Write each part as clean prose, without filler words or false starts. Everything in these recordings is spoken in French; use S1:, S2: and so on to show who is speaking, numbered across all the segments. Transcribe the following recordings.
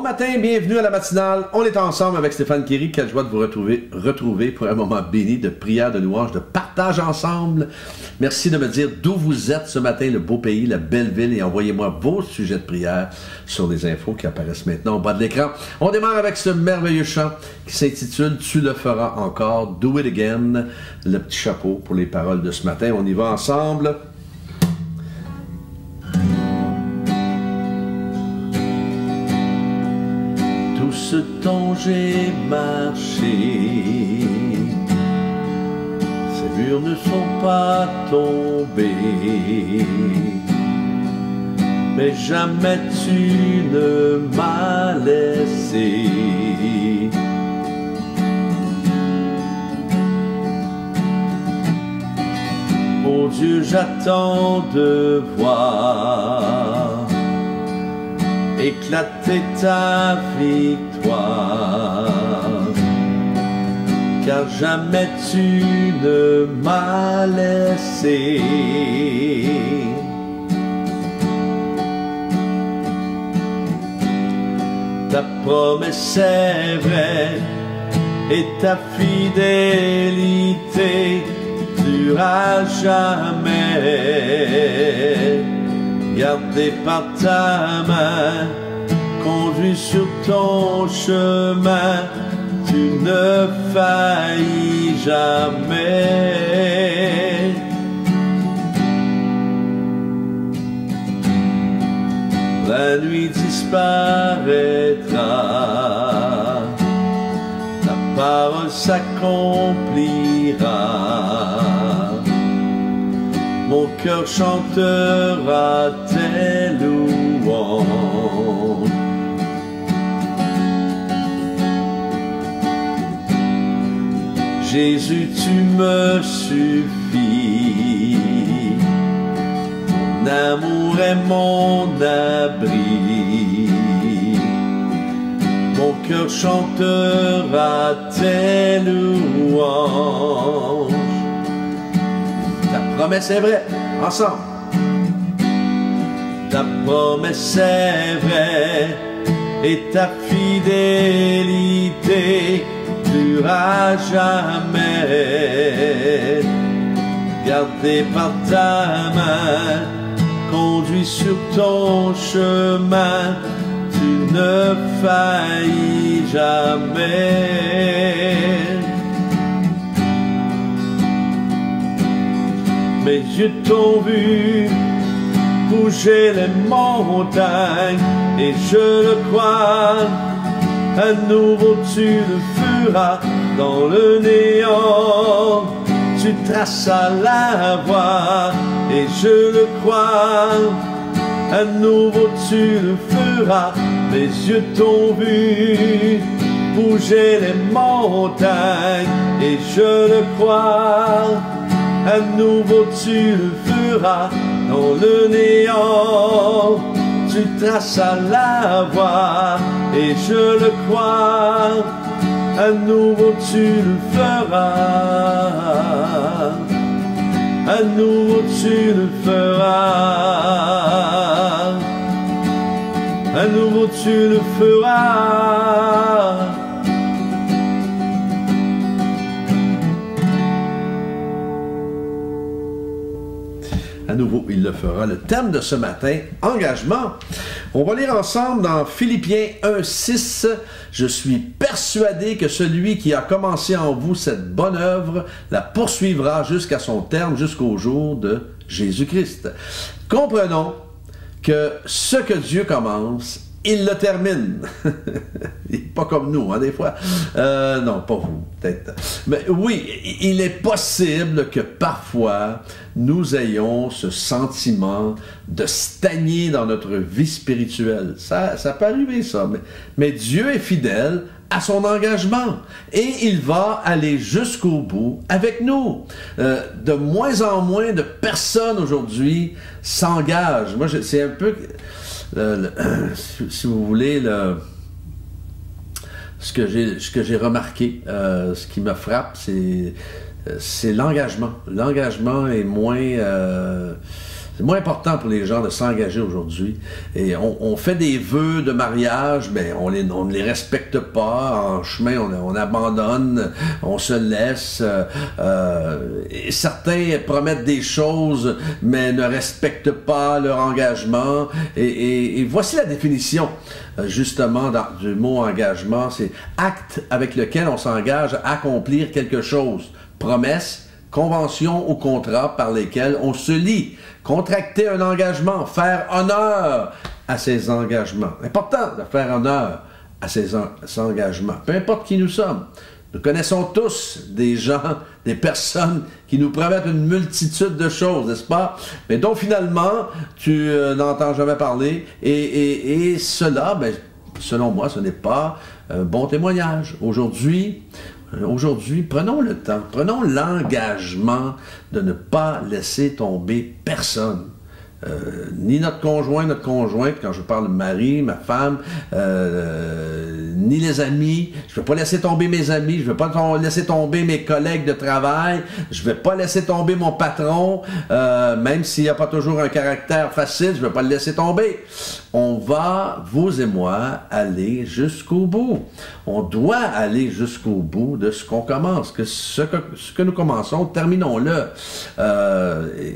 S1: matin, bienvenue à la matinale. On est ensemble avec Stéphane Kéry. Quelle joie de vous retrouver pour un moment béni de prière, de louange, de partage ensemble. Merci de me dire d'où vous êtes ce matin, le beau pays, la belle ville, et envoyez-moi vos sujets de prière sur les infos qui apparaissent maintenant au bas de l'écran. On démarre avec ce merveilleux chant qui s'intitule « Tu le feras encore »,« Do it again », le petit chapeau pour les paroles de ce matin. On y va ensemble. Tout ce temps j'ai marché, ces murs ne sont pas tombés, mais jamais tu ne m'as laissé. Mon Dieu, j'attends de voir éclater ta victoire, car jamais tu ne m'as laissé. Ta promesse est vraie et ta fidélité durera jamais. Gardé par ta main, conduit sur ton chemin, tu ne faillis jamais. La nuit disparaîtra, ta parole s'accomplira. Mon cœur chantera tes louanges. Jésus, tu me suffis. Ton amour est mon abri. Mon cœur chantera tes louanges. Ta promesse est vraie, ensemble. Ta promesse est vraie et ta fidélité durera jamais. Gardé par ta main, conduit sur ton chemin, tu ne faillis jamais. Mes yeux t'ont vu bouger les montagnes, et je le crois, à nouveau tu le feras dans le néant. Tu traças la voie, et je le crois, à nouveau tu le feras. Mes yeux t'ont vu bouger les montagnes, et je le crois, à nouveau tu le feras dans le néant. Tu traças la voie, et je le crois, à nouveau tu le feras. À nouveau tu le feras. À nouveau tu le feras. À nouveau, il le fera. Le thème de ce matin, engagement. On va lire ensemble dans Philippiens 1:6. Je suis persuadé que celui qui a commencé en vous cette bonne œuvre la poursuivra jusqu'à son terme, jusqu'au jour de Jésus-Christ. Comprenons que ce que Dieu commence, il le termine. Pas comme nous, hein, des fois. Non, pas vous, peut-être. Mais oui, il est possible que parfois, nous ayons ce sentiment de stagner dans notre vie spirituelle. Ça peut arriver, ça. Mais Dieu est fidèle à son engagement. Et il va aller jusqu'au bout avec nous. De moins en moins de personnes aujourd'hui s'engagent. Moi, c'est un peu... si vous voulez, ce que j'ai remarqué, ce qui me frappe, c'est l'engagement. L'engagement est moins... C'est moins important pour les gens de s'engager aujourd'hui. Et on fait des vœux de mariage, mais on ne les respecte pas. En chemin, on abandonne, on se laisse. Et certains promettent des choses, mais ne respectent pas leur engagement. Et voici la définition, justement, du mot engagement. C'est acte avec lequel on s'engage à accomplir quelque chose. Promesse, convention ou contrat par lesquels on se lie. Contracter un engagement, faire honneur à ses engagements. Important de faire honneur à ses engagements. Peu importe qui nous sommes. Nous connaissons tous des gens, des personnes qui nous promettent une multitude de choses, n'est-ce pas? Mais dont finalement, tu n'entends jamais parler. Et cela, ben, selon moi, ce n'est pas un bon témoignage. Aujourd'hui, prenons le temps, prenons l'engagement de ne pas laisser tomber personne. Ni notre conjointe, quand je parle de mari, ma femme, ni les amis. Je ne vais pas laisser tomber mes amis, je ne vais pas laisser tomber mes collègues de travail, je ne vais pas laisser tomber mon patron, même s'il n'y a pas toujours un caractère facile, je ne vais pas le laisser tomber. On va, vous et moi, aller jusqu'au bout. On doit aller jusqu'au bout de ce qu'on commence. Ce que nous commençons, terminons-le.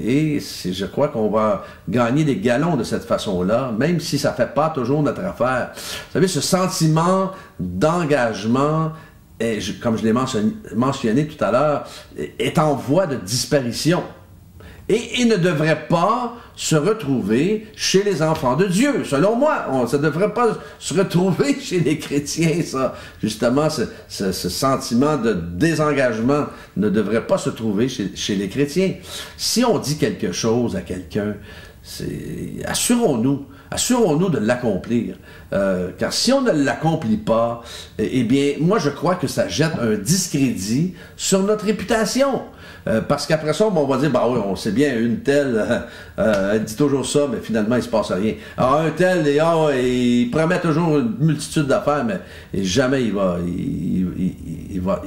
S1: Et je crois qu'on va gagner des galons de cette façon-là, même si ça ne fait pas toujours notre affaire. Vous savez, ce sentiment d'engagement, comme je l'ai mentionné tout à l'heure, est en voie de disparition. Et il ne devrait pas se retrouver chez les enfants de Dieu, selon moi. Ça ne devrait pas se retrouver chez les chrétiens, ça. Justement, ce sentiment de désengagement ne devrait pas se trouver chez les chrétiens. Si on dit quelque chose à quelqu'un, assurons-nous de l'accomplir. Car si on ne l'accomplit pas, eh bien, moi je crois que ça jette un discrédit sur notre réputation. Parce qu'après ça, on va dire, bah oui, on sait bien, une telle, elle dit toujours ça, mais finalement, il ne se passe rien. Alors, un tel, il promet toujours une multitude d'affaires, mais jamais il va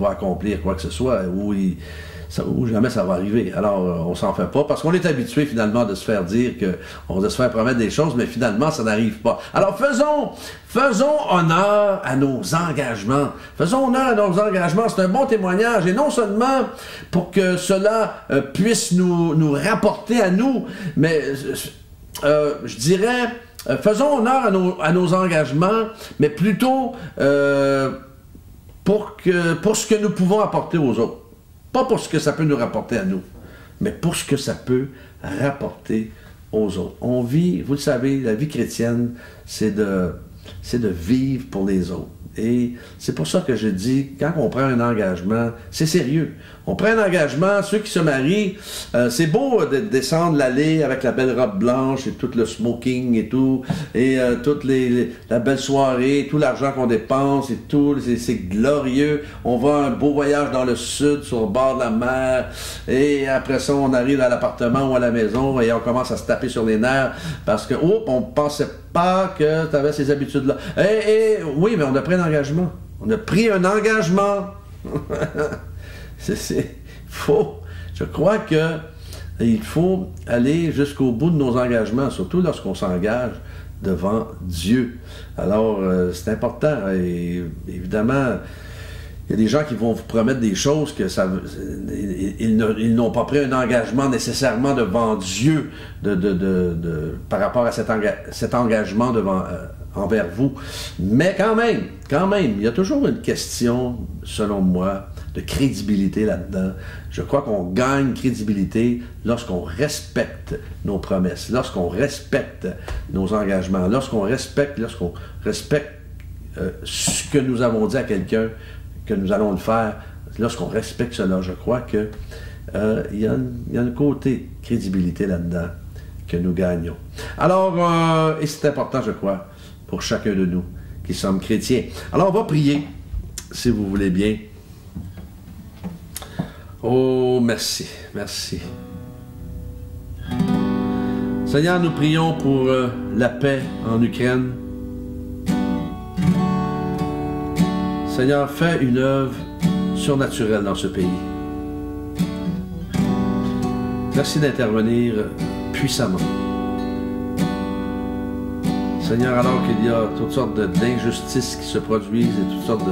S1: accomplir quoi que ce soit, ou jamais ça va arriver. Alors, on s'en fait pas, parce qu'on est habitué finalement de se faire dire de se faire promettre des choses, mais finalement, ça n'arrive pas. Alors, faisons honneur à nos engagements. Faisons honneur à nos engagements. C'est un bon témoignage, et non seulement pour que cela puisse nous rapporter à nous, mais je dirais, faisons honneur à nos engagements, mais plutôt pour ce que nous pouvons apporter aux autres. Pas pour ce que ça peut nous rapporter à nous, mais pour ce que ça peut rapporter aux autres. On vit, vous le savez, la vie chrétienne, c'est de vivre pour les autres. Et c'est pour ça que je dis, quand on prend un engagement, c'est sérieux. On prend un engagement, ceux qui se marient, c'est beau de descendre l'allée avec la belle robe blanche et tout le smoking et tout, et toute la belle soirée, tout l'argent qu'on dépense et tout, c'est glorieux. On va un beau voyage dans le sud, sur le bord de la mer, et après ça, on arrive à l'appartement ou à la maison et on commence à se taper sur les nerfs parce que, on pensait pas que tu avais ces habitudes-là. Oui, mais on a pris un engagement. On a pris un engagement. Je crois qu'il faut aller jusqu'au bout de nos engagements, surtout lorsqu'on s'engage devant Dieu. Alors, c'est important. Et évidemment, il y a des gens qui vont vous promettre des choses que ils n'ont pas pris un engagement nécessairement devant Dieu par rapport à cet engagement envers vous. Mais quand même, il y a toujours une question, selon moi, de crédibilité là-dedans. Je crois qu'on gagne crédibilité lorsqu'on respecte nos promesses, lorsqu'on respecte nos engagements, lorsqu'on respecte ce que nous avons dit à quelqu'un, que nous allons le faire. Lorsqu'on respecte cela, je crois que il y a un côté crédibilité là-dedans que nous gagnons. Alors, et c'est important, je crois, pour chacun de nous qui sommes chrétiens. Alors, on va prier, si vous voulez bien. Oh, merci, merci. Seigneur, nous prions pour la paix en Ukraine. Seigneur, fais une œuvre surnaturelle dans ce pays. Merci d'intervenir puissamment. Seigneur, alors qu'il y a toutes sortes d'injustices qui se produisent et toutes sortes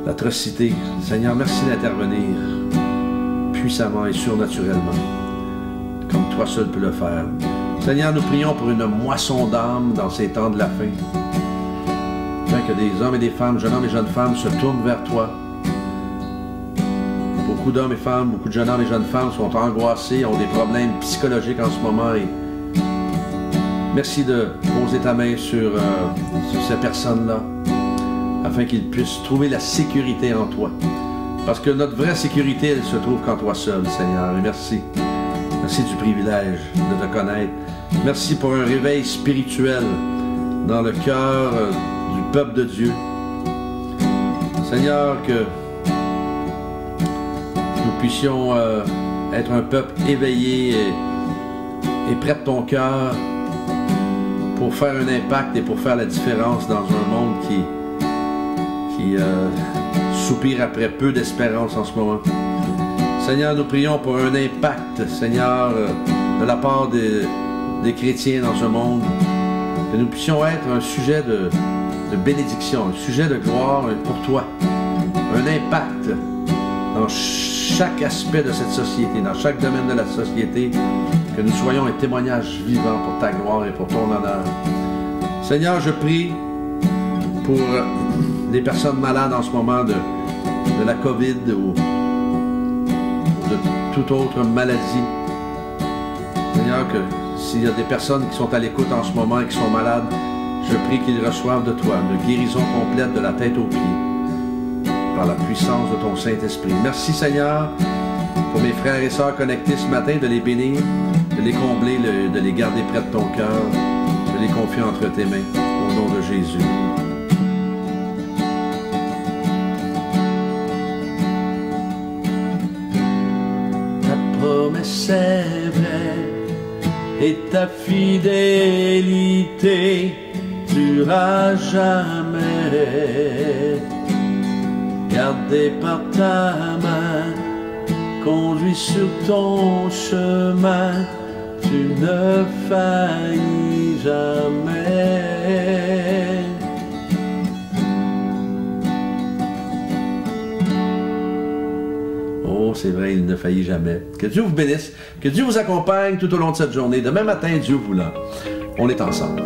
S1: d'atrocités, Seigneur, merci d'intervenir puissamment et surnaturellement, comme toi seul peux le faire. Seigneur, nous prions pour une moisson d'âme dans ces temps de la fin, afin que des hommes et des femmes, jeunes hommes et jeunes femmes se tournent vers toi. Beaucoup d'hommes et femmes, beaucoup de jeunes hommes et jeunes femmes sont angoissés, ont des problèmes psychologiques en ce moment et merci de poser ta main sur ces personnes-là afin qu'ils puissent trouver la sécurité en toi. Parce que notre vraie sécurité, elle se trouve qu'en toi seul, Seigneur. Et merci. Merci du privilège de te connaître. Merci pour un réveil spirituel dans le cœur du peuple de Dieu. Seigneur, que nous puissions être un peuple éveillé et près de ton cœur pour faire un impact et pour faire la différence dans un monde qui soupire après peu d'espérance en ce moment. Seigneur, nous prions pour un impact, Seigneur, de la part des chrétiens dans ce monde, que nous puissions être un sujet de bénédiction, un sujet de gloire pour toi, un impact dans chaque aspect de cette société, dans chaque domaine de la société, que nous soyons un témoignage vivant pour ta gloire et pour ton honneur. Seigneur, je prie pour les personnes malades en ce moment de la COVID ou de toute autre maladie. Seigneur, que s'il y a des personnes qui sont à l'écoute en ce moment et qui sont malades, je prie qu'ils reçoivent de toi une guérison complète de la tête aux pieds par la puissance de ton Saint-Esprit. Merci Seigneur pour mes frères et sœurs connectés ce matin, de les bénir, de les combler, de les garder près de ton cœur, de les confier entre tes mains, au nom de Jésus. C'est vrai, et ta fidélité durera jamais. Gardé par ta main, conduit sur ton chemin, tu ne faillis jamais. Oh, c'est vrai, il ne faillit jamais. Que Dieu vous bénisse, que Dieu vous accompagne tout au long de cette journée. Demain matin, Dieu voulant, on est ensemble.